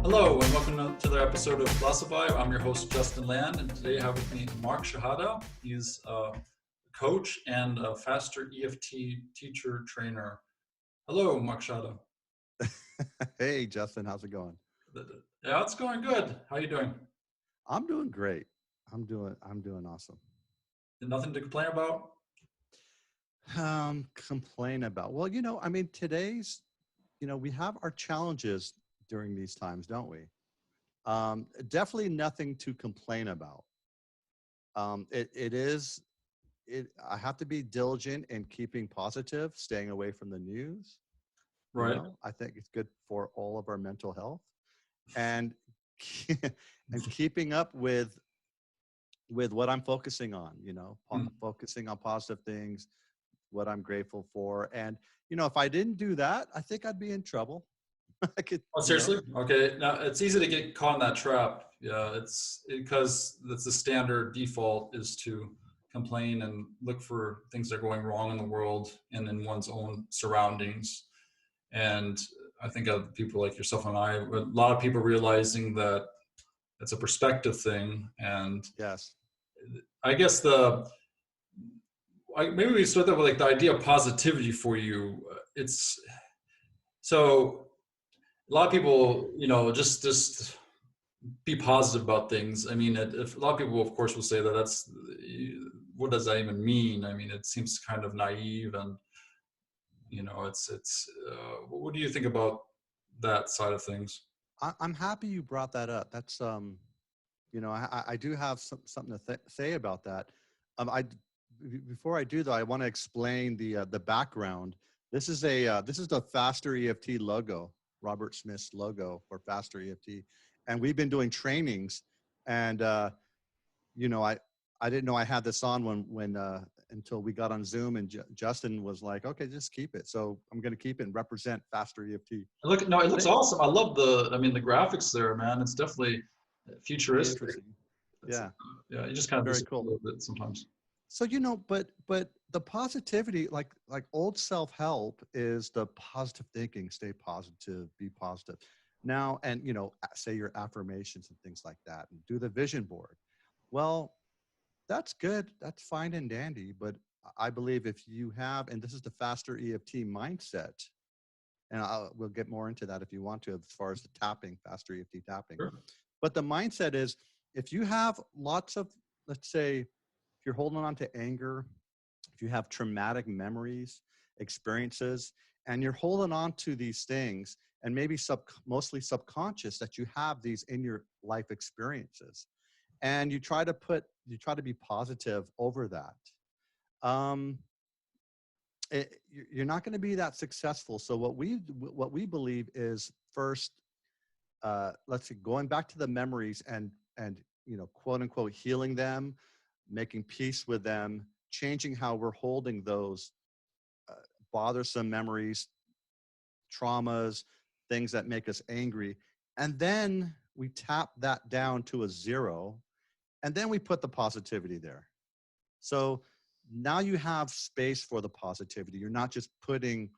Hello and welcome to another episode of PhiloSoVibe. I'm your host Justin Land, and today I have with me Mark Shihadeh. He's a coach and a FasterEFT teacher trainer. Hello, Mark Shihadeh. Hey, Justin, how's it going? Yeah, it's going good. How are you doing? I'm doing great. I'm doing awesome. Nothing to complain about? Complain about. Well, today's, we have our challenges during these times, don't we? Definitely nothing to complain about. I have to be diligent in keeping positive, staying away from the news. Right. I think it's good for all of our mental health and and keeping up with what I'm focusing on, focusing on positive things, what I'm grateful for. And, if I didn't do that, I think I'd be in trouble. I could, Oh, seriously? Okay. Now it's easy to get caught in that trap. Yeah, because that's the standard default is to complain and look for things that are going wrong in the world and in one's own surroundings. And I think of people like yourself and I, a lot of people realizing that it's a perspective thing. And yes. I guess maybe we start that with like the idea of positivity for you. It's so a lot of people, just be positive about things. I mean, if a lot of people, of course, will say that what does that even mean? I mean, it seems kind of naive, and what do you think about that side of things? I'm happy you brought that up. That's, I do have something to say about that. Before I do though, I want to explain the background. This is the FasterEFT logo, Robert Smith's logo for FasterEFT. And we've been doing trainings, and I didn't know I had this on when until we got on Zoom, and Justin was like, "Okay, just keep it." So I'm going to keep it and represent FasterEFT. It looks awesome. I love the graphics there, man. It's definitely futuristic. Interesting. Yeah. Yeah, you just kind of Very disappoint cool. a little bit sometimes. So, but the positivity, like old self-help is the positive thinking, stay positive, be positive. Now, and, say your affirmations and things like that, and do the vision board. Well, that's good. That's fine and dandy. But I believe if you have, and this is the FasterEFT mindset, and we'll get more into that if you want to, as far as the tapping, FasterEFT tapping. Sure. But the mindset is, if you have lots of, let's say, if you're holding on to anger, if you have traumatic memories, experiences, and you're holding on to these things, and maybe mostly subconscious that you have these in your life experiences, and you try to be positive over that, you're not going to be that successful. So what we believe is, first, let's see, going back to the memories and quote unquote healing them, making peace with them, changing how we're holding those bothersome memories, traumas, things that make us angry. And then we tap that down to a 0, and then we put the positivity there. So now you have space for the positivity. You're not just putting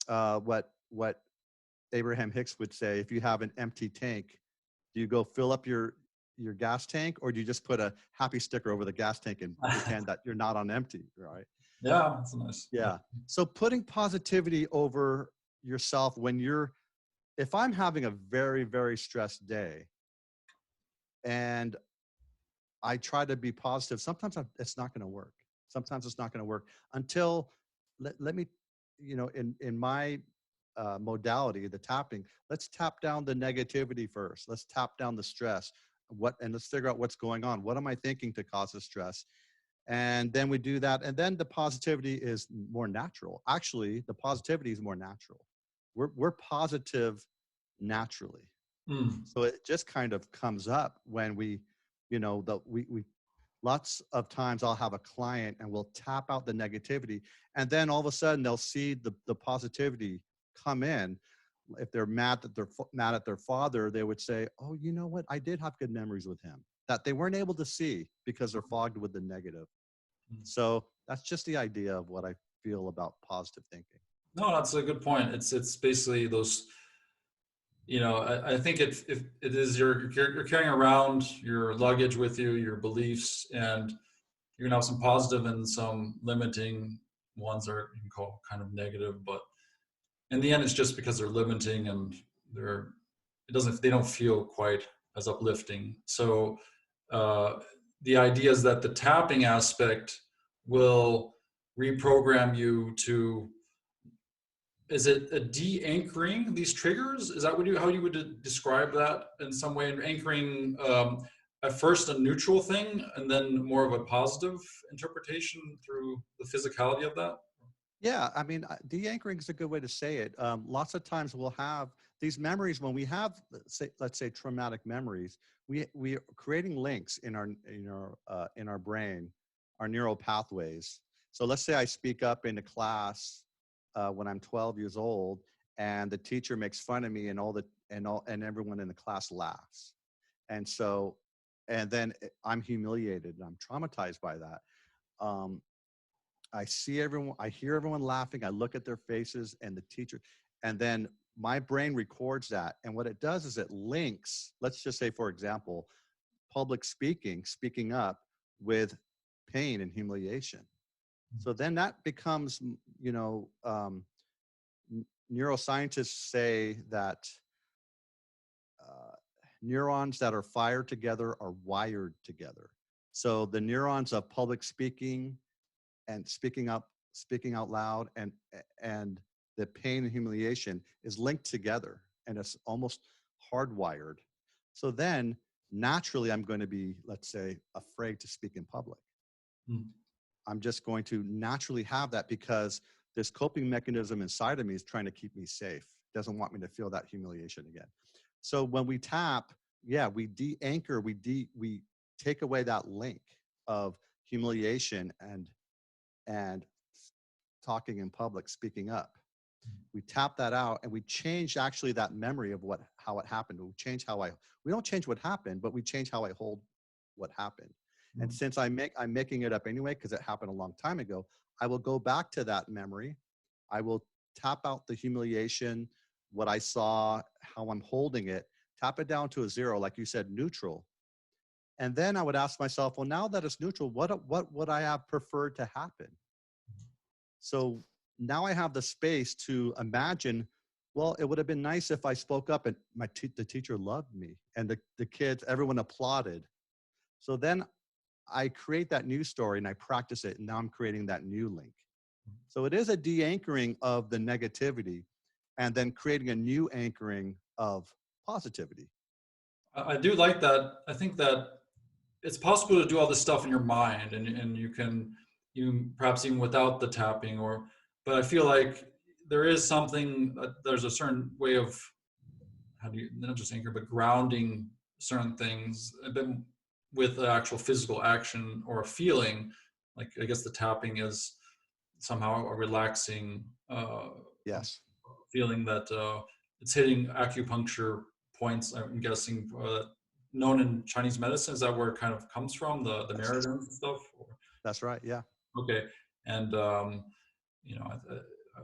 what Abraham Hicks would say, if you have an empty tank, do you go fill up your gas tank, or do you just put a happy sticker over the gas tank and pretend that you're not on empty, right? Yeah, that's nice. Yeah. So putting positivity over yourself if I'm having a very, very stressed day and I try to be positive, sometimes it's not going to work. Sometimes it's not going to work until, let me, in my modality, the tapping, let's tap down the negativity first. Let's tap down the stress. And let's figure out what's going on. What am I thinking to cause the stress? And then we do that. And then the positivity is more natural. Actually, the positivity is more natural. We're positive naturally. So it just kind of comes up when we lots of times I'll have a client and we'll tap out the negativity, and then all of a sudden they'll see the positivity come in. If they're mad at their father, they would say, "Oh, you know what? I did have good memories with him," that they weren't able to see because they're fogged with the negative. So that's just the idea of what I feel about positive thinking. No, that's a good point. It's basically those you know, I think if it is you're carrying around your luggage with you, your beliefs, and you're gonna have some positive and some limiting ones, or you can call kind of negative, but in the end, it's just because they're limiting and they're they don't feel quite as uplifting. So uh, the idea is that the tapping aspect will reprogram you to, is it a de-anchoring these triggers? Is that what how you would describe that in some way? And anchoring at first a neutral thing and then more of a positive interpretation through the physicality of that? Yeah, I mean, de-anchoring is a good way to say it. Lots of times we'll have these memories when we have, let's say traumatic memories. We are creating links in our brain, our neural pathways. So let's say I speak up in a class when I'm 12 years old, and the teacher makes fun of me, and and everyone in the class laughs, and so, and then I'm humiliated and I'm traumatized by that. Um, I see everyone, I hear everyone laughing, I look at their faces and the teacher, and then my brain records that. And what it does is it links, let's just say, for example, public speaking, speaking up with pain and humiliation. So then that becomes, you know, neuroscientists say that uh, neurons that are fired together are wired together. So the neurons of public speaking and speaking up, speaking out loud, and the pain and humiliation is linked together, and it's almost hardwired. So then naturally I'm going to be, let's say, afraid to speak in public. Mm. I'm just going to naturally have that because this coping mechanism inside of me is trying to keep me safe, doesn't want me to feel that humiliation again. So when we tap, yeah, we de-anchor, we take away that link of humiliation and talking in public, speaking up. We tap that out and we change actually that memory of how it happened. We change we don't change what happened, but we change how I hold what happened. And Mm. since I'm making it up anyway, because it happened a long time ago, I will go back to that memory. I will tap out the humiliation, what I saw, how I'm holding it, tap it down to a zero, like you said, neutral. And then I would ask myself, well, now that it's neutral, what would I have preferred to happen? So now I have the space to imagine, well, it would have been nice if I spoke up and the teacher loved me and the kids, everyone applauded. So then I create that new story and I practice it. And now I'm creating that new link. So it is a de-anchoring of the negativity and then creating a new anchoring of positivity. I do like that. I think that it's possible to do all this stuff in your mind, and you can, you perhaps even without the tapping, or, but I feel like there is something, there's a certain way of, how do you, not just anchor, but grounding certain things a bit with the actual physical action or a feeling. Like, I guess the tapping is somehow a relaxing Yes. feeling that it's hitting acupuncture points, I'm guessing, known in Chinese medicine. Is that where it kind of comes from, the That's, meridians and stuff? Or, that's right. Yeah. okay, and you know,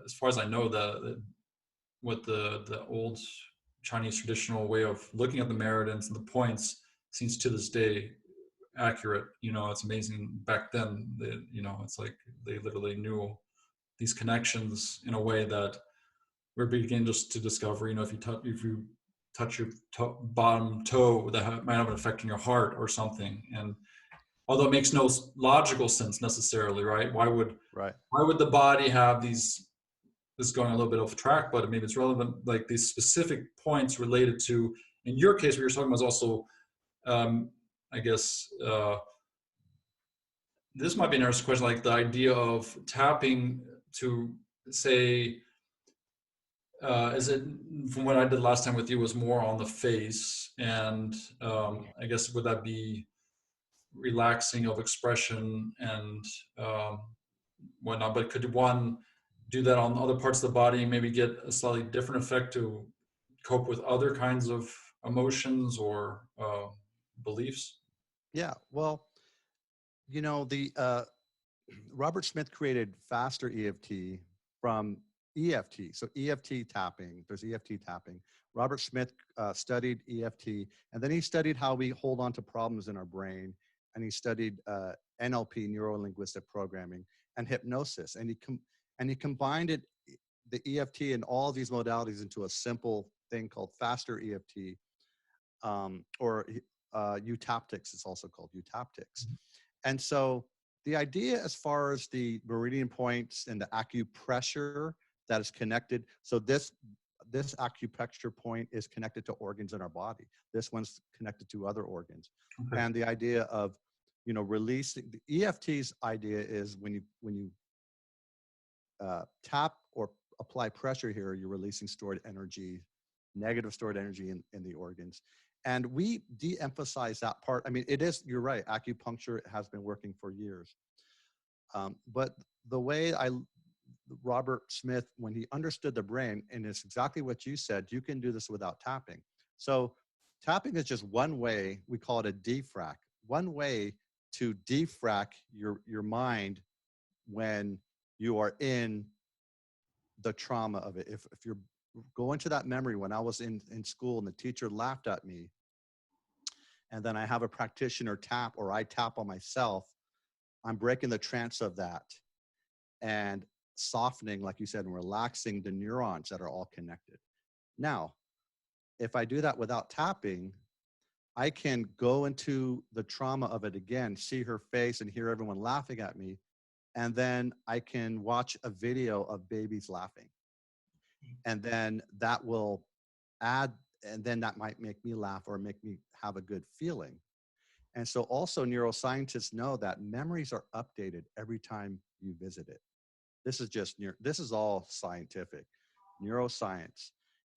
as far as I know, what the old Chinese traditional way of looking at the meridians and the points seems to this day accurate. You know, it's amazing. Back then, you know, it's like they literally knew these connections in a way that we're beginning just to discover. You know, if you touch your bottom toe, that might have an effect on your heart or something. And although it makes no logical sense necessarily, right? Right. Why would the body have these? This is going a little bit off track, but maybe it's relevant. Like these specific points related to, in your case, what you're talking about is also, I guess, this might be an interesting question. Like the idea of tapping to say, is it, from what I did last time with you, was more on the face, and I guess would that be relaxing of expression and whatnot? But could one do that on other parts of the body and maybe get a slightly different effect to cope with other kinds of emotions or beliefs? Yeah. Well, you know, the Robert Smith created faster EFT from EFT. So EFT tapping, there's EFT tapping. Robert Smith studied EFT, and then he studied how we hold on to problems in our brain, and he studied NLP, neuro-linguistic programming, and hypnosis, and he combined it, the EFT and all these modalities into a simple thing called FasterEFT, or Utaptics. It's also called Utaptics. And so the idea as far as the meridian points and the acupressure that is connected, so this acupressure point is connected to organs in our body. This one's connected to other organs. Okay. And the idea of, you know, releasing, the EFT's idea is when you tap or apply pressure here, you're releasing stored energy, negative stored energy in the organs. And we de-emphasize that part. I mean, it is, you're right, acupuncture has been working for years. But the way Robert Smith, when he understood the brain, and it's exactly what you said, you can do this without tapping. So tapping is just one way, we call it a defrac, one way to defrac your mind when you are in the trauma of it. If you're going to that memory, when I was in school and the teacher laughed at me, and then I have a practitioner tap, or I tap on myself, I'm breaking the trance of that and softening, like you said, and relaxing the neurons that are all connected. Now, if I do that without tapping, I can go into the trauma of it again, see her face and hear everyone laughing at me. And then I can watch a video of babies laughing. And then that will add, and then that might make me laugh or make me have a good feeling. And so also neuroscientists know that memories are updated every time you visit it. This is all scientific, neuroscience.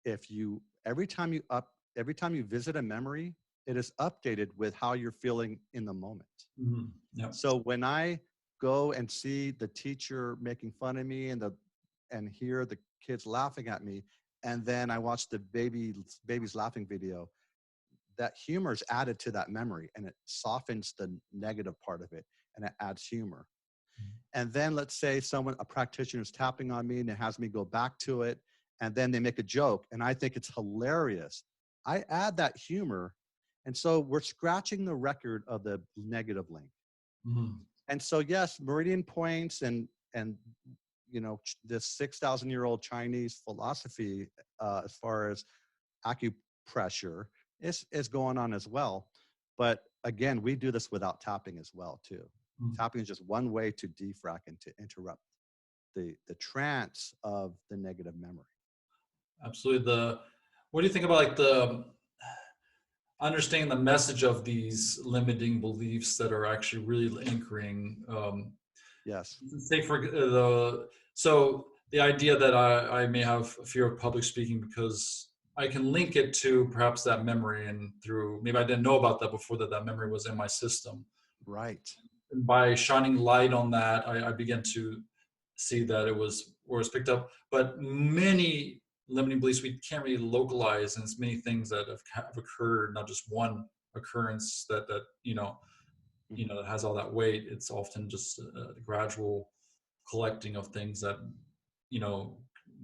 Every time you visit a memory, it is updated with how you're feeling in the moment. Mm-hmm. Yep. So when I go and see the teacher making fun of me and hear the kids laughing at me, and then I watch the baby's laughing video, that humor is added to that memory, and it softens the negative part of it, and it adds humor. And then let's say a practitioner is tapping on me and it has me go back to it, and then they make a joke and I think it's hilarious. I add that humor. And so we're scratching the record of the negative link. Mm-hmm. And so, yes, meridian points and you know, this 6,000-year-old Chinese philosophy, as far as acupressure is going on as well. But again, we do this without tapping as well too. Mm-hmm. Tapping is just one way to defrac and to interrupt the trance of the negative memory. Absolutely. What do you think about like the understanding the message of these limiting beliefs that are actually really anchoring? Yes. Say so the idea that I may have a fear of public speaking because I can link it to perhaps that memory, and through maybe I didn't know about that before, that memory was in my system. Right. And by shining light on that, I began to see that it was where it's picked up. But many limiting beliefs we can't really localize, and it's many things that have occurred, not just one occurrence that you know that has all that weight. It's often just a gradual collecting of things that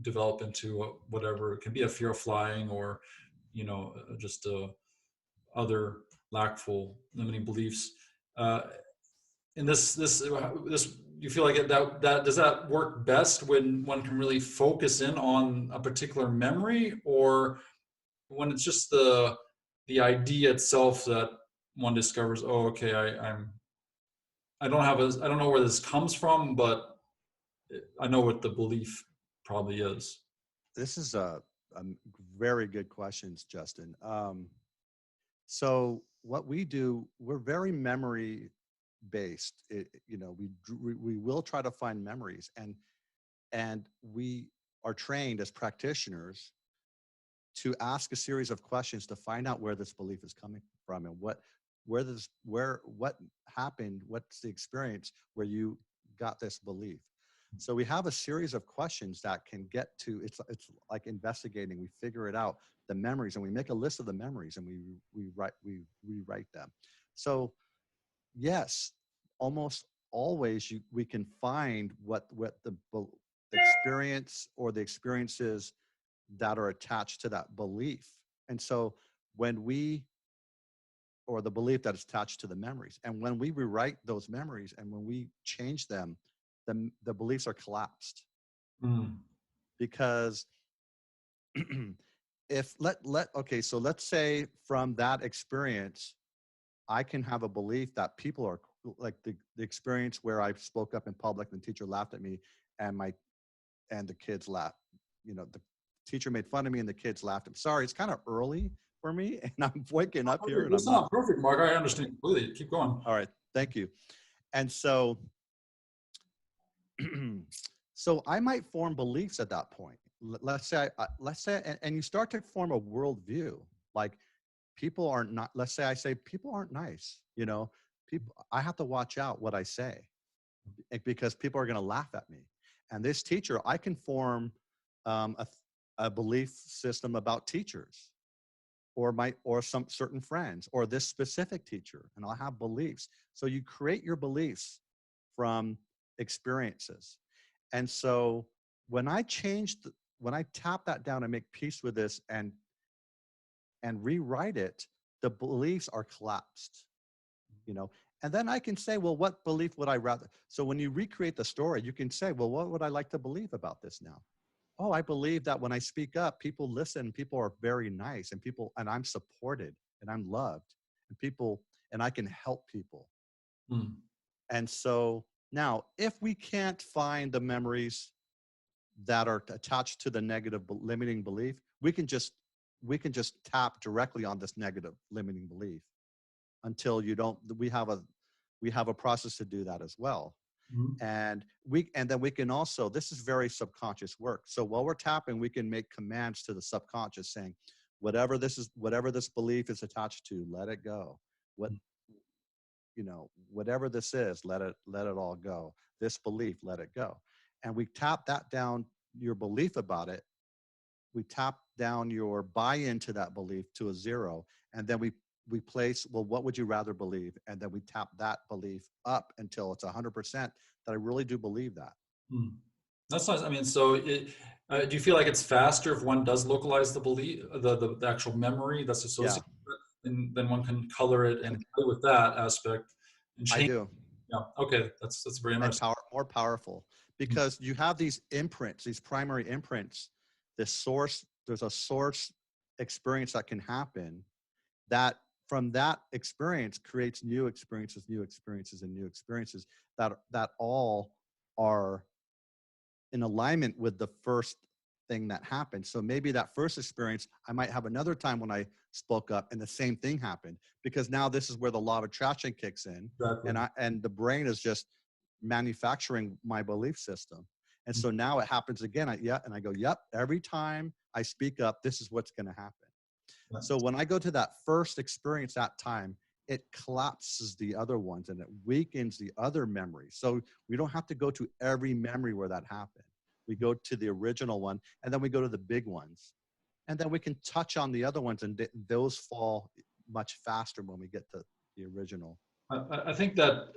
develop into whatever. It can be a fear of flying, or just other lackful limiting beliefs. And this you feel like that does that work best when one can really focus in on a particular memory, or when it's just the idea itself that one discovers, oh, okay, I don't know where this comes from, but I know what the belief probably is. This is a very good questions, Justin. So what we do, we're very memory based. We will try to find memories, and we are trained as practitioners to ask a series of questions to find out where this belief is coming from, and what happened, what's the experience where you got this belief. So we have a series of questions that can get to, it's like investigating. We figure it out, the memories, and we make a list of the memories, and we rewrite them. So yes, almost always we can find what the experience or the experiences that are attached to that belief. And so when we, or the belief that is attached to the memories, and when we rewrite those memories and when we change them, the beliefs are collapsed. Mm. Because if okay, so let's say from that experience, I can have a belief that people are like the experience where I spoke up in public and the teacher laughed at me and the kids laughed. The teacher made fun of me and the kids laughed. I'm sorry, it's kind of early for me and I'm waking up here and It's I'm not. not perfect, Mark. I understand completely. Keep going. All right, thank you. And so, so I might form beliefs at that point. Let's say, and you start to form a worldview. Like people are not. Let's say I say people aren't nice. People. I have to watch out what I say because people are going to laugh at me. And this teacher, I can form a belief system about teachers, or some certain friends, or this specific teacher, and I'll have beliefs. So you create your beliefs from experiences. And so when I when I tap that down and make peace with this and rewrite it, the beliefs are collapsed, and then I can say, well, what belief would I rather? So when you recreate the story, you can say, well, what would I like to believe about this now? Oh, I believe that when I speak up, people listen, people are very nice, and I'm supported and I'm loved, and I can help people. Mm. And so now, if we can't find the memories that are attached to the negative limiting belief, we can just tap directly on this negative limiting belief until we have a process to do that as well. Mm. And then we can also, this is very subconscious work. So while we're tapping, we can make commands to the subconscious saying, whatever this belief is attached to, let it go. Whatever this is, let it all go. This belief, let it go. And we tap that down, your belief about it. We tap down your buy-in to that belief to a 0. And then we place, well, what would you rather believe? And then we tap that belief up until it's 100% that I really do believe that. Mm. That's nice. I mean, so do you feel like it's faster if one does localize the belief, the actual memory that's Yeah, associated with it, and then one can color it and play with that aspect and I change? do. Yeah. Okay. That's very And interesting. more powerful Mm. because you have these imprints, these primary imprints, there's a source experience that can happen that from that experience creates new experiences, and new experiences that all are in alignment with the first thing that happened. So maybe that first experience, I might have another time when I spoke up and the same thing happened, because now this is where the law of attraction kicks in, Exactly. and the brain is just manufacturing my belief system. And so now it happens again. And I go, yep, every time I speak up, this is what's going to happen. Yeah. So when I go to that first experience that time, it collapses the other ones and it weakens the other memories. So we don't have to go to every memory where that happened. We go to the original one, and then we go to the big ones. And then we can touch on the other ones, and those fall much faster when we get to the original. I think that,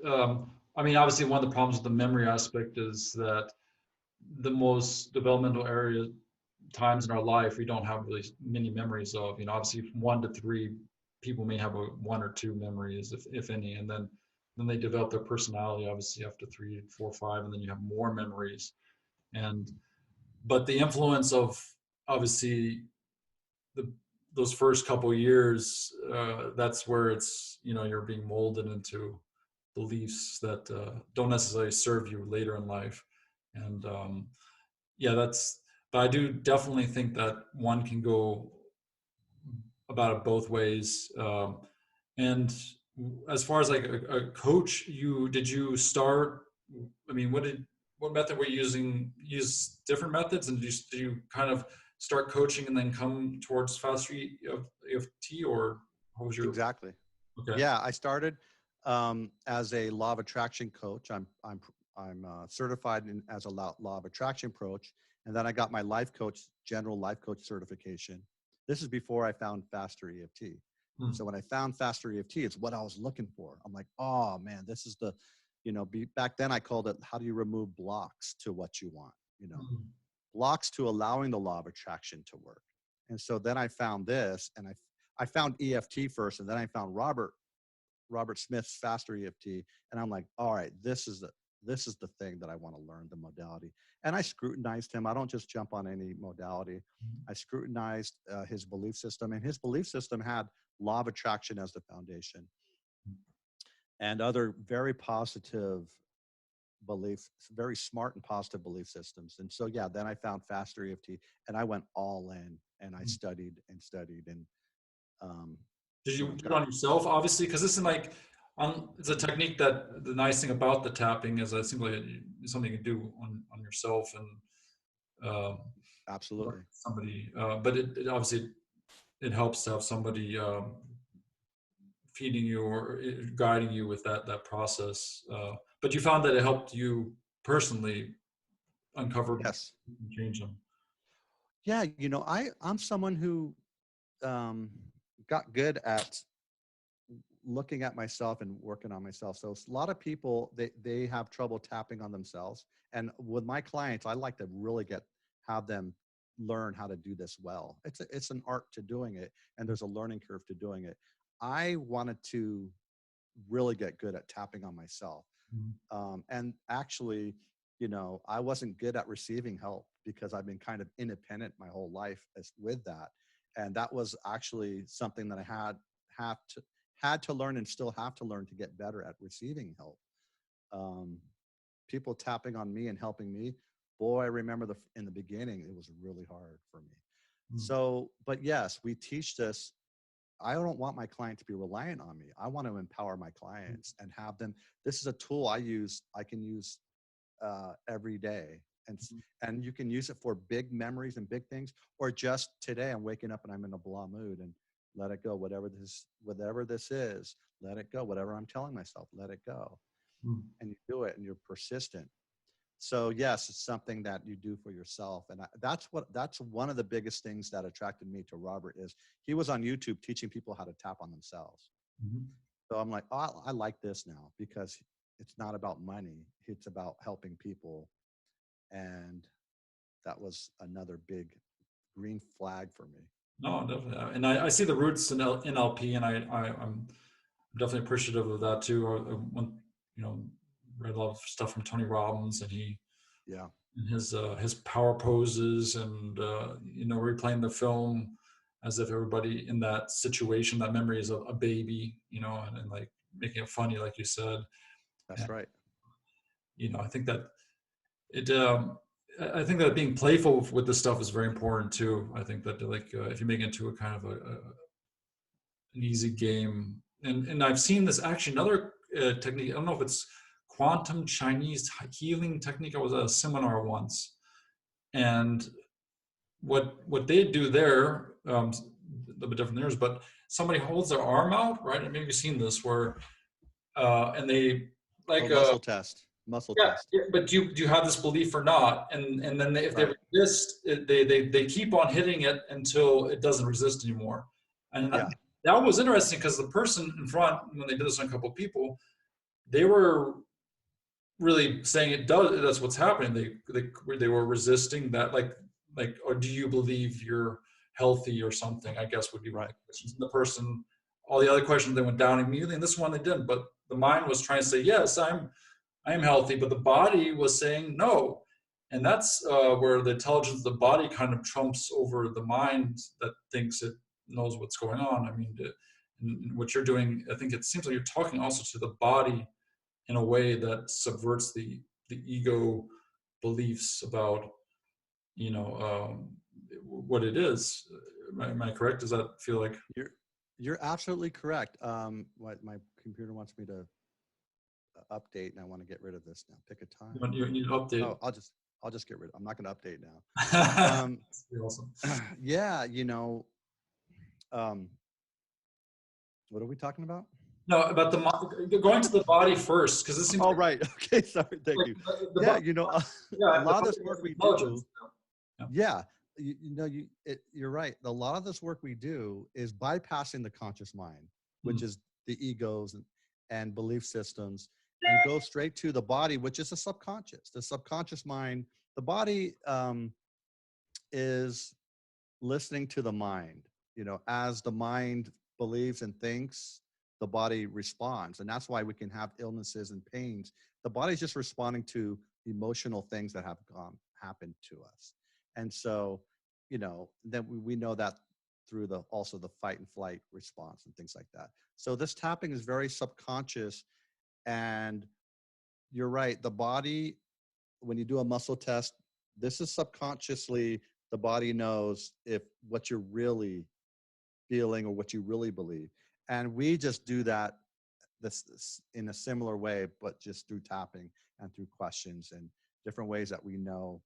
I mean, obviously one of the problems with the memory aspect is that the most developmental area times in our life, we don't have really many memories of, obviously from 1 to 3, people may have 1 or 2 memories, if any, and then they develop their personality, obviously after 3, 4, 5, and then you have more memories. But the influence of, obviously, those first couple years, that's where it's, you're being molded into beliefs that don't necessarily serve you later in life. And yeah, but I do definitely think that one can go about it both ways. And as far as like a coach, did you start, I mean, what method were you using? Use different methods, and did you kind of start coaching and then come towards FasterEFT, or what was your? Exactly. Okay. Yeah, I started as a law of attraction coach. I'm certified as a law of attraction coach, and then I got my general life coach certification. This is before I found FasterEFT. Hmm. So when I found FasterEFT, it's what I was looking for. I'm like, oh man, this is back then I called it, how do you remove blocks to what you want? you know, blocks to allowing the law of attraction to work. And so then I found this, and I found EFT first, and then I found Robert Smith's FasterEFT, and I'm like, all right, this is the thing that I want to learn, the modality. And I scrutinized him. I don't just jump on any modality. I scrutinized his belief system, and his belief system had law of attraction as the foundation, and other very positive beliefs, very smart and positive belief systems. And so, yeah, then I found FasterEFT, and I went all in, and I studied and studied. And did you do it on yourself, obviously? Because this is like, it's a technique that the nice thing about the tapping is that it seems like it's something you can do on yourself, and absolutely somebody, but it obviously it helps to have somebody feeding you or guiding you with that process. But you found that it helped you personally uncover, yes, and change them. yeah. You know, I'm someone who got good at looking at myself and working on myself. So a lot of people, they have trouble tapping on themselves. And with my clients, I like to really have them learn how to do this well. It's an art to doing it, and there's a learning curve to doing it. I wanted to really get good at tapping on myself. And actually, you know, I wasn't good at receiving help because I've been kind of independent my whole life with that. And that was actually something that I had to learn and still have to learn to get better at receiving help. People tapping on me and helping me, boy, I remember in the beginning, it was really hard for me. So, but yes, we teach this. I don't want my client to be reliant on me. I want to empower my clients and have them. This is a tool I can use every day. And you can use it for big memories and big things, or just today I'm waking up and I'm in a blah mood, and let it go. Whatever this is, let it go. Whatever I'm telling myself, let it go. And you do it, and you're persistent. So yes, it's something that you do for yourself. And that's one of the biggest things that attracted me to Robert is he was on YouTube teaching people how to tap on themselves. So I'm like, oh, I like this now, because it's not about money. It's about helping people. And that was another big green flag for me. No, definitely. And I see the roots in NLP, and I'm definitely appreciative of that too. I you know, read a lot of stuff from Tony Robbins, and and his power poses, and you know, replaying the film as if everybody in that situation, that memory is a baby, you know, and like making it funny, like you said. That's right. You know, I think that I think that being playful with this stuff is very important too. I think that like if you make it into a kind of an easy game, and I've seen this actually another technique. I don't know if it's quantum Chinese healing technique. I was at a seminar once, and what they do there, a little bit different than yours, but somebody holds their arm out, right? And maybe you've seen this where, and they like muscle test. Yeah, but do you have this belief or not? And then if they resist, they keep on hitting it until it doesn't resist anymore. And that was interesting, because the person in front, when they did this on a couple of people, they were really saying it does. That's what's happening. They were resisting that, like, or do you believe you're healthy or something? I guess would be right. The person, all the other questions, they went down immediately, and this one they didn't. But the mind was trying to say, yes, I am healthy, but the body was saying no. And that's where the intelligence of the body kind of trumps over the mind that thinks it knows what's going on. I mean, what you're doing, I think it seems like you're talking also to the body in a way that subverts the ego beliefs about, you know, what it is. Am I correct? Does that feel like? You're absolutely correct. My computer wants me to update, and I want to get rid of this now. Pick a time. You need to update. Oh, I'll just get rid. I'm not going to update now. Awesome. Yeah, you know, what are we talking about? No, about going to the body first, because this seems. Oh, right. Okay, sorry. Thank you. Yeah, you know, a lot of this work we do. Yeah, you're right. A lot of this work we do is bypassing the conscious mind, which is the egos and belief systems, and go straight to the body, which is the subconscious. The subconscious mind, the body is listening to the mind. You know, as the mind believes and thinks, the body responds. And that's why we can have illnesses and pains. The body's just responding to emotional things that have happened to us. And so, you know, then we know that through also the fight and flight response and things like that. So this tapping is very subconscious. And you're right, the body, when you do a muscle test, this is subconsciously, the body knows if what you're really feeling or what you really believe. And we just do that this in a similar way, but just through tapping and through questions and different ways that we know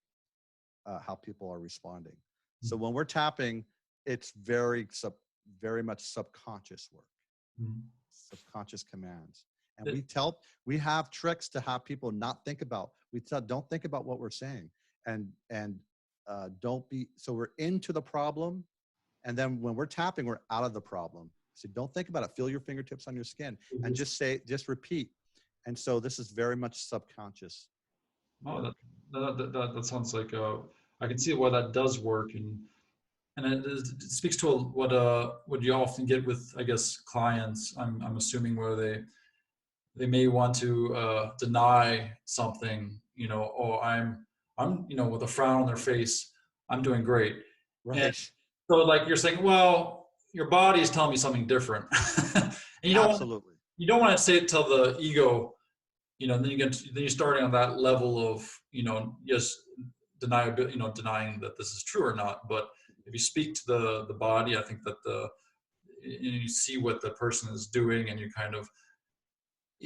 how people are responding. So when we're tapping, it's very much subconscious work, subconscious commands. And we have tricks to have people not think about, don't think about what we're saying, and don't be, so we're into the problem. And then when we're tapping, we're out of the problem. So don't think about it. Feel your fingertips on your skin and just repeat. And so this is very much subconscious. Oh, that sounds like I can see why that does work, and it speaks to what you often get with, I guess, clients. I'm assuming where they may want to deny something, you know, oh, I'm you know, with a frown on their face, I'm doing great. Right. And so like you're saying, well, your body is telling me something different. And you don't Absolutely. you don't want to say it till the ego, you know, then you're starting on that level of, you know, just denying that this is true or not. But if you speak to the body, I think that you see what the person is doing, and you kind of,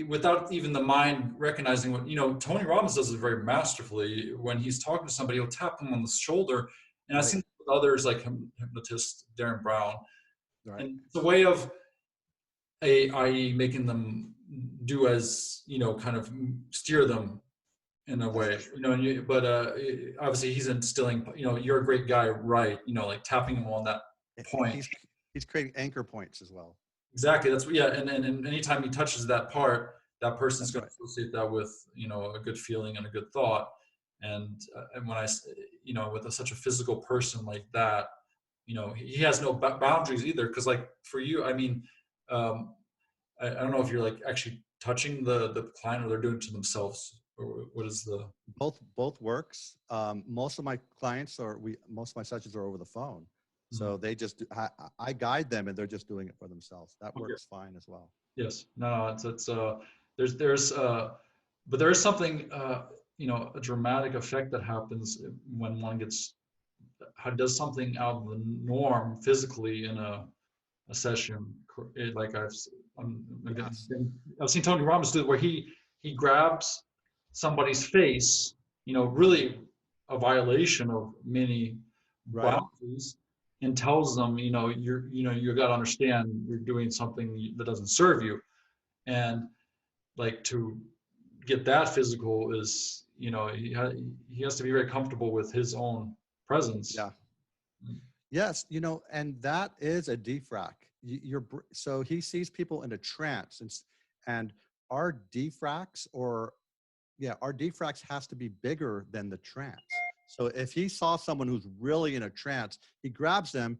without even the mind recognizing what, you know, Tony Robbins does it very masterfully. When he's talking to somebody, he'll tap them on the shoulder. And I've seen others like hypnotist Darren Brown. Right. And it's a way of, i.e. making them do, as, you know, kind of steer them in a way, you know, but obviously he's instilling, you know, you're a great guy, right? You know, like tapping him on that point. He's creating anchor points as well. Exactly. That's, yeah. And anytime he touches that part, that person's going to associate that with, you know, a good feeling and a good thought. And when I, you know, with such a physical person like that, you know, he has no boundaries either. Cause like for you, I mean, I don't know if you're like actually touching the client, or they're doing it to themselves, or what is the? Both works. Most of my clients most of my sessions are over the phone. So they just, I guide them, and they're just doing it for themselves. That works fine as well. Yes. No, there's but there is something, you know, a dramatic effect that happens when one does something out of the norm physically in a session. Like I've seen Tony Robbins do it, where he grabs somebody's face, you know, really a violation of many boundaries, and tells them, you know, you got to understand you're doing something that doesn't serve you. And like, to get that physical is, you know, he has to be very comfortable with his own presence. Yeah. Yes, you know, and that is a defrag. So he sees people in a trance, and our defrags has to be bigger than the trance. So if he saw someone who's really in a trance, he grabs them,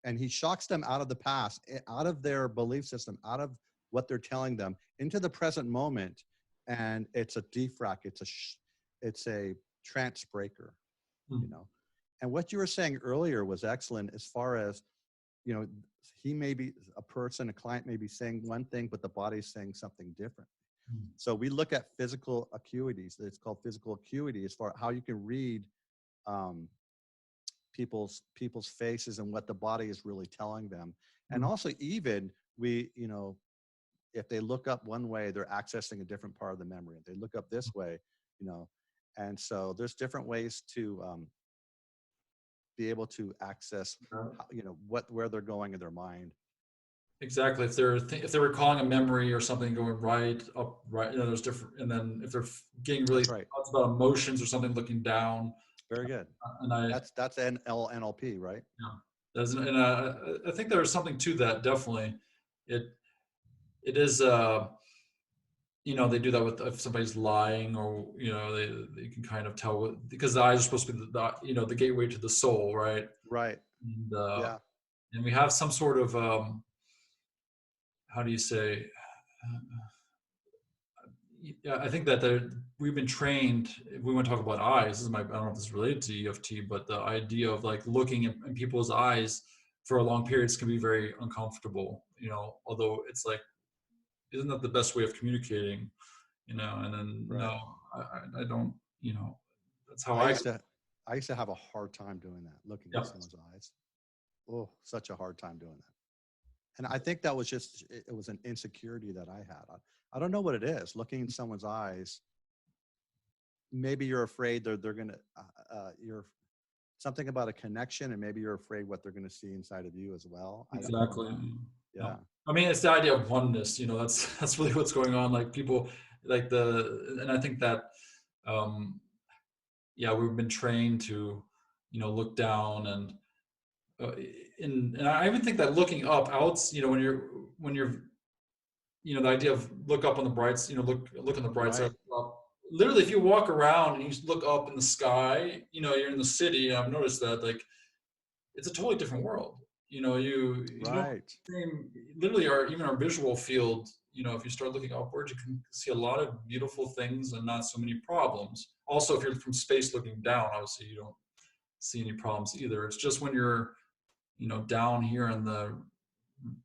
and he shocks them out of the past, out of their belief system, out of what they're telling them, into the present moment. And it's a defrag. It's a trance breaker, you know. And what you were saying earlier was excellent, as far as, you know, a client may be saying one thing, but the body's saying something different. So we look at physical acuities. It's called physical acuity, as far as how you can read people's faces and what the body is really telling them. And also, even you know, if they look up one way, they're accessing a different part of the memory. If they look up this way, you know, and so there's different ways to be able to access, you know, where they're going in their mind. Exactly. If they're recalling a memory or something going right, you know, there's different. And then if they're getting really thoughts about emotions or something, looking down. Very good. And that's NLP, right? Yeah. And I think there's something to that. Definitely, it is. they do that with if somebody's lying, or they can kind of tell because the eyes are supposed to be the gateway to the soul, right? Right. And Yeah. and we have some sort of how do you say? Yeah, I think that we've been trained. If we want to talk about eyes, this is I don't know if this is related to EFT, but the idea of like looking in people's eyes for long periods can be very uncomfortable. Although it's like, isn't that the best way of communicating? And then Right. no, I don't. That's how I I. used to I used to have a hard time doing that, looking in Yeah, someone's eyes. Oh, such a hard time doing that. And I think that was just it was an insecurity that I had. I don't know what it is. Looking in someone's eyes, maybe you're afraid they're gonna you're something about a connection, and maybe you're afraid what they're gonna see inside of you as well. I don't know. exactly. Yeah. Yeah. I mean, it's the idea of oneness. That's really what's going on. Like people, like and I think that, um, yeah, we've been trained to, look down and, uh, and I even think that looking up out, when you're the idea of look up on the brights, look on the bright side. Right. Literally, if you walk around and you look up in the sky, you're in the city. I've noticed that, like, it's a totally different world. You don't Right. same literally our visual field. If you start looking upwards, you can see a lot of beautiful things and not so many problems. Also, if you're from space looking down, obviously you don't see any problems either. It's just when you're down here in the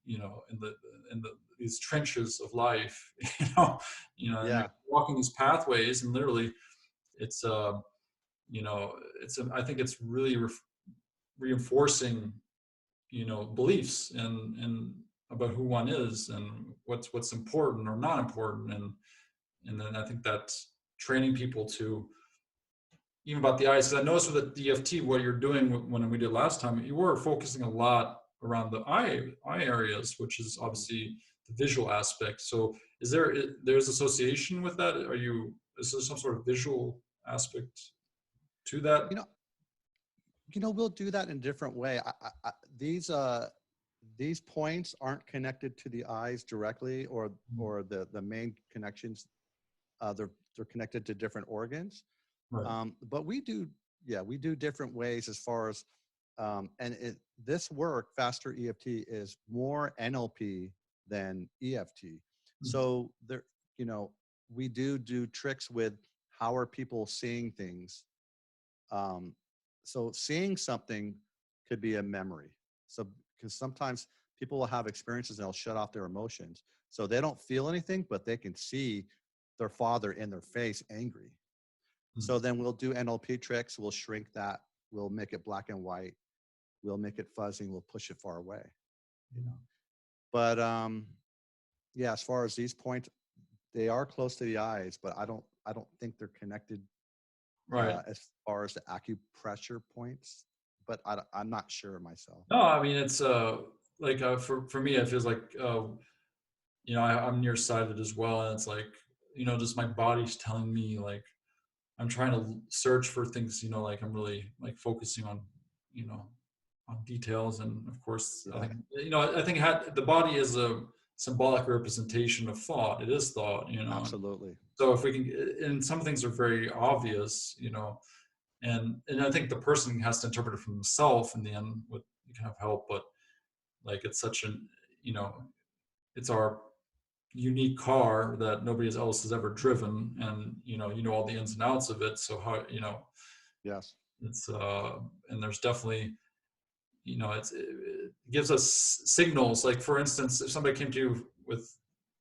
in the these trenches of life, and you're Yeah. walking these pathways, and literally it's I think it's really reinforcing beliefs and about who one is and what's important or not important. And then I think that's training people to, even about the eyes, because I noticed with the DFT, what you're doing when we did last time, you were focusing a lot around the eye areas, which is Mhm. obviously the visual aspect. So there's association with that? Is there some sort of visual aspect to that? You know, we'll do that in a different way. These points aren't connected to the eyes directly, or the main connections. They're connected to different organs. Right. But we do different ways as far as, this work, Faster EFT, is more NLP than EFT. Mhm. So there, you know, we do tricks with how are people seeing things. Um, so seeing something could be a memory. So because sometimes people will have experiences and they'll shut off their emotions. So they don't feel anything, but they can see their father in their face angry. So Mhm. then we'll do NLP tricks. We'll shrink that. We'll make it black and white. We'll make it fuzzy. And we'll push it far away. You know. But yeah, as far as these points, they are close to the eyes, but I don't think they're connected Right. as far as the acupressure points. But I'm not sure myself. No, I mean, it's like, for me, it feels like, I'm nearsighted as well, and it's like, just my body's telling me, like, I'm trying to search for things, like I'm really like focusing on, you know, on details. And of course, I Yeah, think, I think the body is a symbolic representation of thought. It is thought. absolutely. So if we can, and some things are very obvious, and I think the person has to interpret it for himself in the end with kind of help. But like, it's such an, you know, it's our unique car that nobody else has ever driven, and all the ins and outs of it. So how, Yes. it's and there's definitely, it gives us signals. Like, for instance, if somebody came to you with,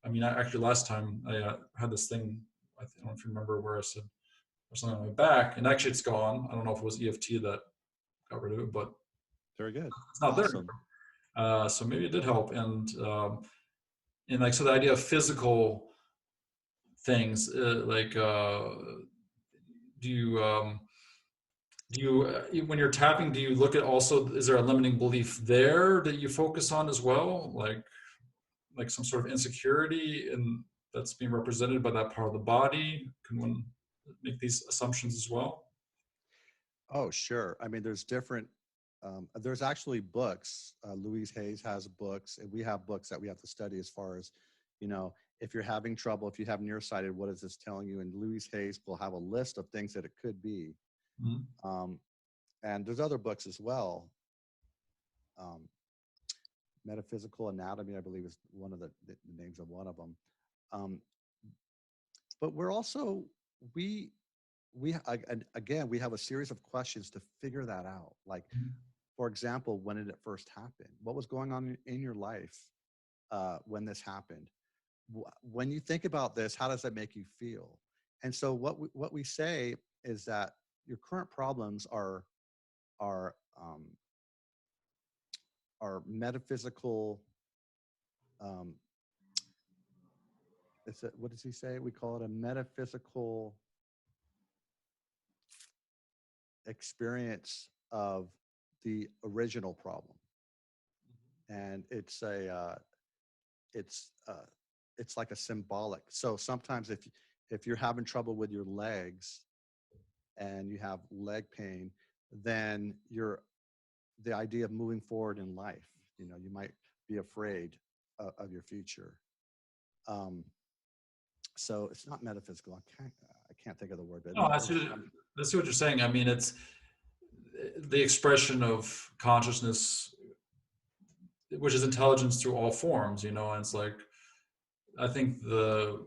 I mean, actually last time I had this thing, I don't know if you remember, where I said there's something on my back, and actually it's gone. I don't know if it was EFT that got rid of it, but Very good. it's not there Awesome. anymore. So maybe it did help. And like, so the idea of physical things, like, do you when you're tapping, do you look at also, is there a limiting belief there that you focus on as well, like some sort of insecurity, and that's being represented by that part of the body? Can one make these assumptions as well? Oh, sure. I mean, there's actually books. Louise Hayes has books, and we have books that we have to study as far as, you know, if you're having trouble, if you have nearsighted, what is this telling you? And Louise Hayes will have a list of things that it could be. Mhm. And there's other books as well. Metaphysical Anatomy, I believe, is one of the names of one of them. But we're also, again, we have a series of questions to figure that out. Like, for example, when did it first happen? What was going on in your life when this happened? When you think about this, how does that make you feel? And so what we say is that your current problems are metaphysical. What does he say? We call it a metaphysical experience of the original problem, and it's like a symbolic. So sometimes if you're having trouble with your legs and you have leg pain, then the idea of moving forward in life, you might be afraid of your future. So it's not metaphysical. I can't think of the word. But No, I see what you're saying. I mean, it's the expression of consciousness, which is intelligence through all forms, and it's like, I think the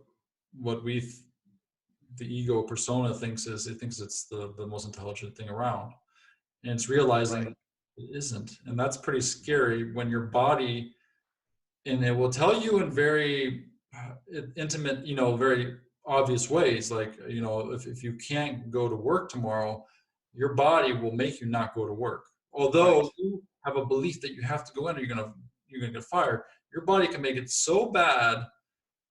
ego persona thinks it's the most intelligent thing around. And it's realizing Right. it isn't. And that's pretty scary when your body, and it will tell you in very intimate, very obvious ways. Like, if you can't go to work tomorrow, your body will make you not go to work. Right. Although you have a belief that you have to go in or you're gonna get fired, your body can make it so bad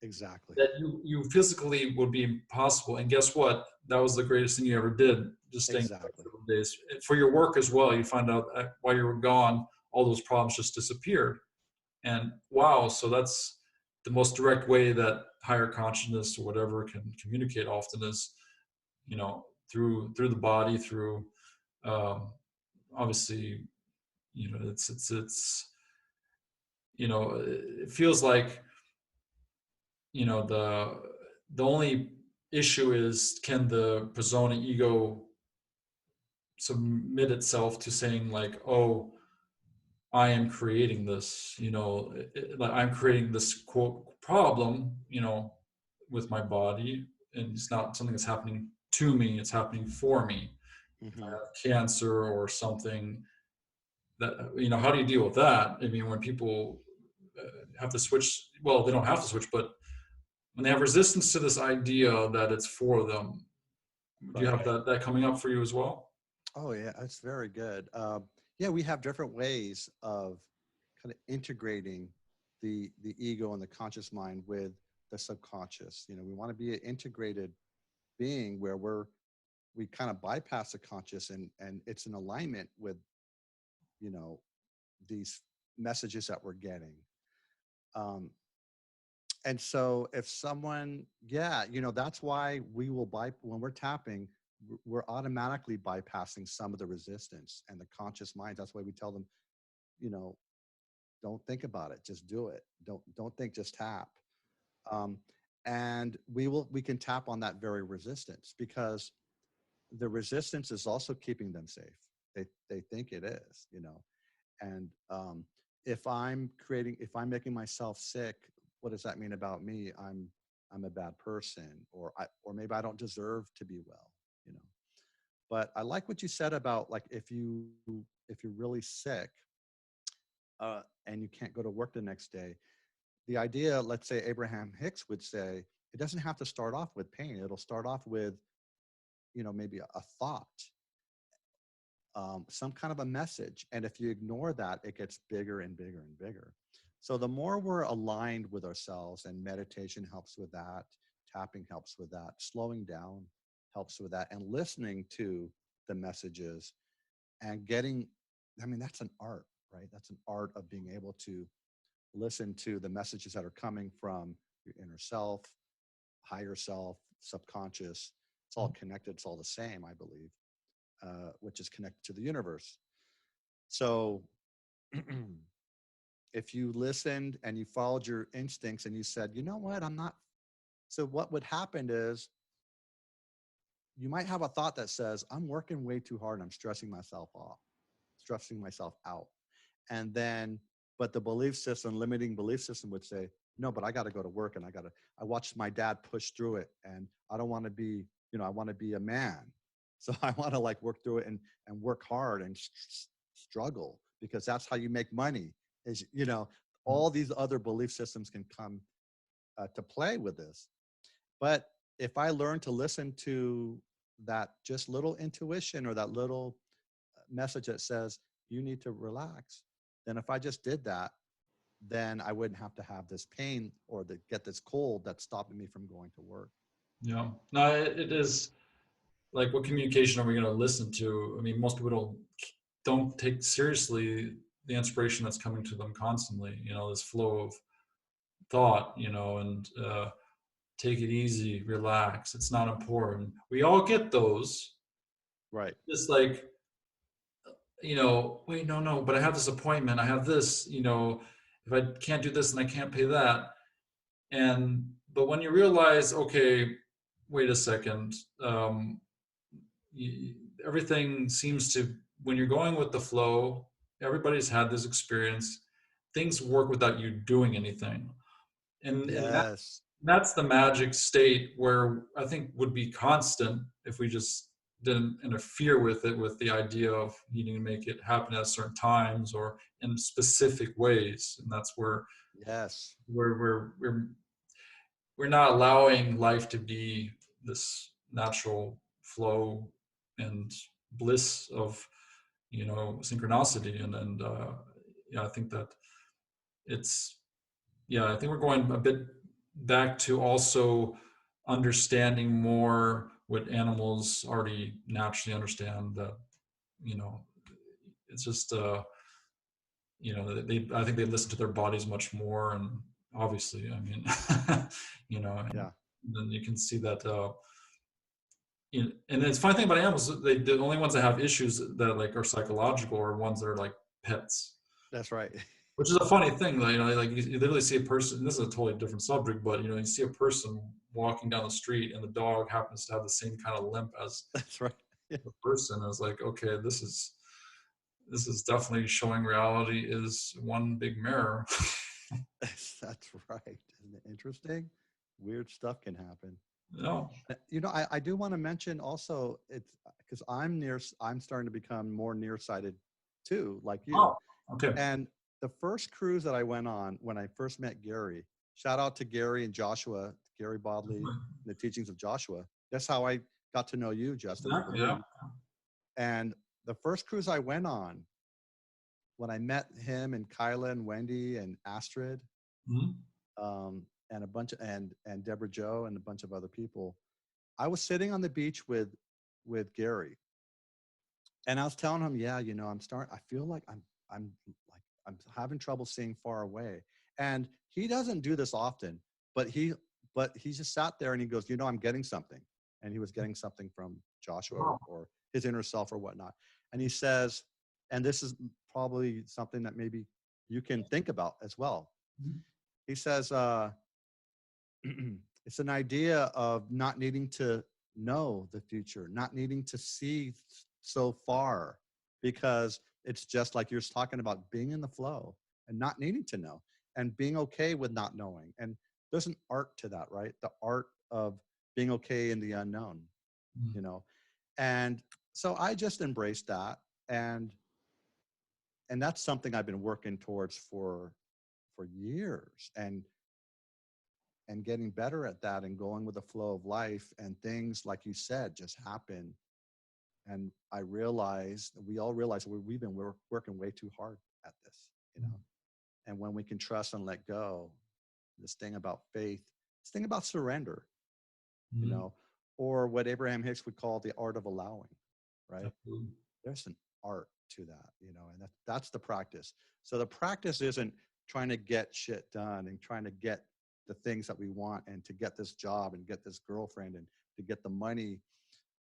Exactly. that you physically would be impossible. And guess what? That was the greatest thing you ever did, just staying for Exactly. several days. For your work as well, you find out while you were gone, all those problems just disappeared. And wow, so that's the most direct way that higher consciousness or whatever can communicate often is, through the body, through obviously, it feels like, the only issue is, can the persona ego submit itself to saying like, oh, I am creating this, like I'm creating this quote problem, with my body, and it's not something that's happening to me, it's happening for me. If I Mm-hmm. have cancer or something, that, how do you deal with that? I mean, when people have to switch, well, they don't have to switch, but when they have resistance to this idea that it's for them, do you Right. have that coming up for you as well? Oh yeah, that's very good. Yeah, we have different ways of kind of integrating the ego and the conscious mind with the subconscious. We want to be an integrated being where we kind of bypass the conscious and it's in alignment with you know these messages that we're getting. Um, and so if someone, yeah, that's why we will when we're tapping, we're automatically bypassing some of the resistance and the conscious mind. That's why we tell them, you know, don't think about it, just do it. Don't think, just tap. Um, and we can tap on that very resistance because the resistance is also keeping them safe. They think it is, and if I'm making myself sick, what does that mean about me? I'm a bad person, or maybe I don't deserve to be well, you know. But I like what you said about, like, if you're really sick and you can't go to work the next day, the idea, let's say Abraham Hicks would say, it doesn't have to start off with pain. It'll start off with, maybe a thought, some kind of a message. And if you ignore that, it gets bigger and bigger and bigger. So the more we're aligned with ourselves, and meditation helps with that, tapping helps with that, slowing down helps with that, and listening to the messages and that's an art, right? That's an art of being able to listen to the messages that are coming from your inner self, higher self, subconscious. It's all connected. It's all the same, I believe, which is connected to the universe. So if you listened and you followed your instincts and you said, you know what, I'm not. So what would happen is you might have a thought that says, I'm working way too hard and I'm stressing myself off, stressing myself out. And then, but the belief system, limiting belief system would say, no, but I got to go to work and I watched my dad push through it and I don't want to be, I want to be a man. So I want to like work through it and work hard and struggle because that's how you make money is, all these other belief systems can come to play with this. But if I learn to listen to that just little intuition or that little message that says, you need to relax, then if I just did that, then I wouldn't have to have this pain or get this cold that's stopping me from going to work. Yeah. No, it is like, what communication are we going to listen to? I mean, most people don't take seriously the inspiration that's coming to them constantly, this flow of thought, and take it easy, relax. It's not important. We all get those. Right. Just like, wait, no, but I have this appointment. I have this, if I can't do this and I can't pay that. But when you realize, okay, wait a second, everything seems to, when you're going with the flow, everybody's had this experience. Things work without you doing anything. And Yes. that's the magic state where I think would be constant if we just didn't interfere with it, with the idea of needing to make it happen at certain times or in specific ways. And that's where Yes. we're not allowing life to be this natural flow and bliss of synchronicity. And yeah, I think that it's, I think we're going a bit back to also understanding more what animals already naturally understand, that it's just I think they listen to their bodies much more. And obviously, I mean, Yeah. and then you can see that and it's funny thing about animals, the only ones that have issues that like are psychological are ones that are like pets. That's right. Which is a funny thing, like you literally see a person. This is a totally different subject, but you see a person walking down the street, and the dog happens to have the same kind of limp as That's right. Yeah. the person. I was like, okay, this is definitely showing reality is one big mirror. That's right. Isn't it interesting? Weird stuff can happen. No. I do want to mention also it's because I'm starting to become more nearsighted too, like you. Oh, okay. And the first cruise that I went on when I first met Gary, shout out to Gary and Joshua, Gary Bodley, the teachings of Joshua. That's how I got to know you, Justin. Exactly, yeah. And the first cruise I went on, when I met him and Kyla and Wendy and Astrid, and a bunch of, and Deborah Joe and a bunch of other people, I was sitting on the beach with Gary, and I was telling him, yeah, I feel like I'm having trouble seeing far away. And he doesn't do this often, but he just sat there and he goes, I'm getting something. And he was getting something from Joshua or his inner self or whatnot. And he says, and this is probably something that maybe you can think about as well. He says, it's an idea of not needing to know the future, not needing to see so far, because it's just like you're talking about being in the flow and not needing to know and being okay with not knowing. And there's an art to that, right? The art of being okay in the unknown, And so I just embraced that. And that's something I've been working towards for years and getting better at that and going with the flow of life, and things, like you said, just happen. And I realized, we all realize we've been working way too hard at this, and when we can trust and let go, this thing about faith, this thing about surrender, or what Abraham Hicks would call the art of allowing, right? Absolutely. There's an art to that, and that's the practice. So the practice isn't trying to get shit done and trying to get the things that we want and to get this job and get this girlfriend and to get the money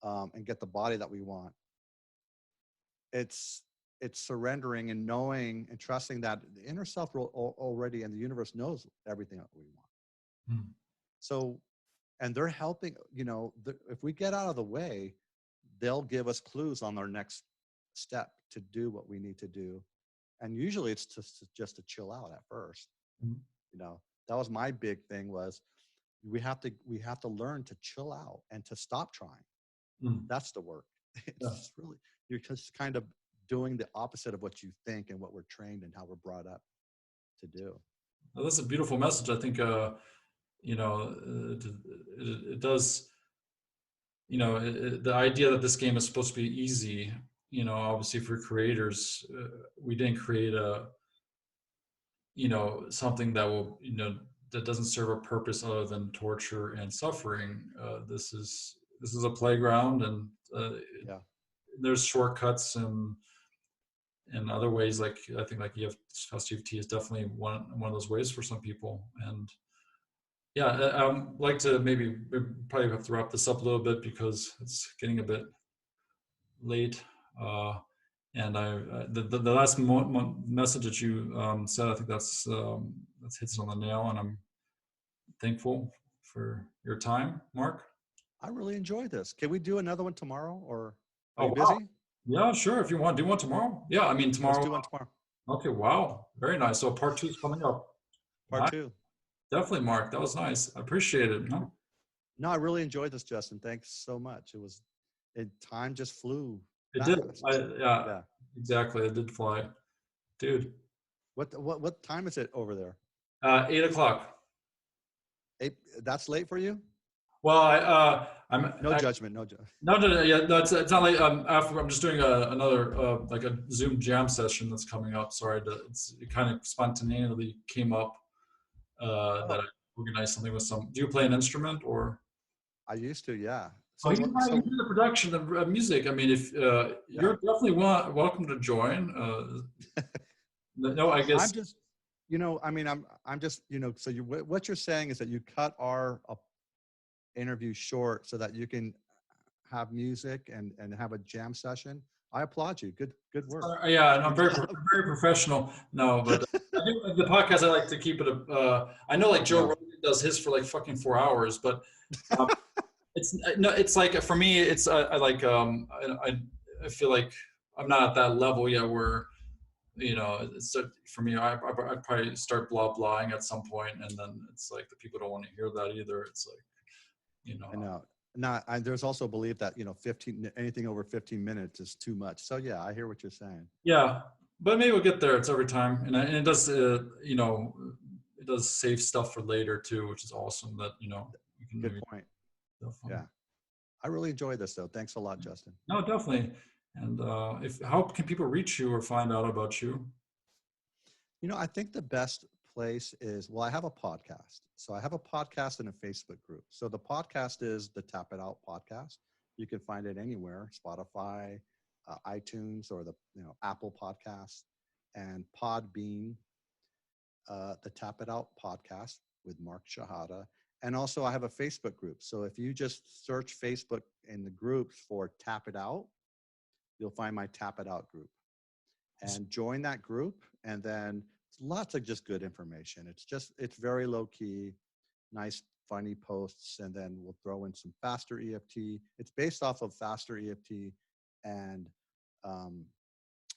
and get the body that we want. It's it's surrendering and knowing and trusting that the inner self already and the universe knows everything that we want. Hmm. So, and they're helping, if we get out of the way, they'll give us clues on our next step to do what we need to do. And usually it's just to chill out at first. Mhm. That was my big thing, was we have to learn to chill out and to stop trying. Mm. That's the work. It's Yeah. just really, you're just kind of doing the opposite of what you think and what we're trained and how we're brought up to do. Well, that's a beautiful message. I think, it does, the idea that this game is supposed to be easy, obviously for creators, we didn't create something that will, that doesn't serve a purpose other than torture and suffering. This is a playground, and Yeah. there's shortcuts and other ways. Like I think, like FasterEFT is definitely one of those ways for some people. And yeah, I'd like to maybe probably have to wrap this up a little bit because it's getting a bit late. And the last message that you said, I think that's hits it on the nail, and I'm thankful for your time, Mark. I really enjoyed this. Can we do another one tomorrow, or are Oh you wow, busy? yeah, sure. If you want, do one tomorrow. Yeah, I mean tomorrow. Let's do one tomorrow. Okay, wow, very nice. So part 2 is coming up. Part Nice. 2. Definitely, Mark. That was nice. I appreciate it. Huh? No, I really enjoyed this, Justin. Thanks so much. Time just flew It fast. did. Yeah, Yeah. exactly. It did fly, dude. What time is it over there? 8 o'clock. 8. That's late for you? Well, I'm No judgment. No judgment. no. Yeah, no, it's not like after I'm just doing another like a Zoom jam session that's coming up. Sorry, it kind of spontaneously came up that I organized something with some. Do you play an instrument or? I used to, yeah. So you do the production of music. I mean, if you're definitely welcome to join. No, I guess I'm just, I mean, I'm just, so what you're saying is that you cut our interview short so that you can have music and have a jam session. I applaud you. Good work. Yeah, and I'm very professional. No, but I think the podcast, I like to keep it. I know, like Joe Rogan does his for like fucking 4 hours, but it's like for me, it's I I feel like I'm not at that level yet where it's for me. I probably start blahing at some point, and then it's like the people don't want to hear that either. It's like I know. There's also a belief that anything over 15 minutes is too much. So yeah, I hear what you're saying. Yeah, but maybe we'll get there. It's every time, and it does it does save stuff for later too, which is awesome. That we can. Good point. Yeah, I really enjoyed this though. Thanks a lot, Justin. No, definitely. And how can people reach you or find out about you? I think the best place is, I have a podcast. So I have a podcast and a Facebook group. So the podcast is the Tap It Out podcast. You can find it anywhere, Spotify, iTunes, or the Apple Podcasts, and Podbean, the Tap It Out podcast with Mark Shihadeh. And also I have a Facebook group. So if you just search Facebook in the groups for Tap It Out, you'll find my Tap It Out group. And join that group, and then lots of just good information. It's very low key, nice, funny posts, and then we'll throw in some FasterEFT. It's based off of FasterEFT and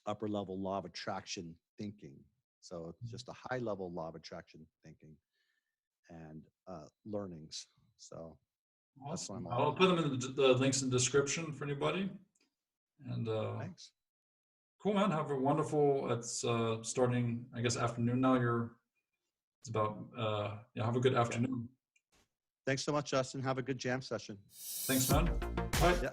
upper level law of attraction thinking. So it's just a high level law of attraction thinking and learnings. So awesome. I'll put them in the links in the description for anybody. And thanks. Cool, man. Have a wonderful. It's starting, I guess, afternoon now. It's about. Have a good afternoon. Thanks so much, Justin. Have a good jam session. Thanks, man. Bye. Yeah.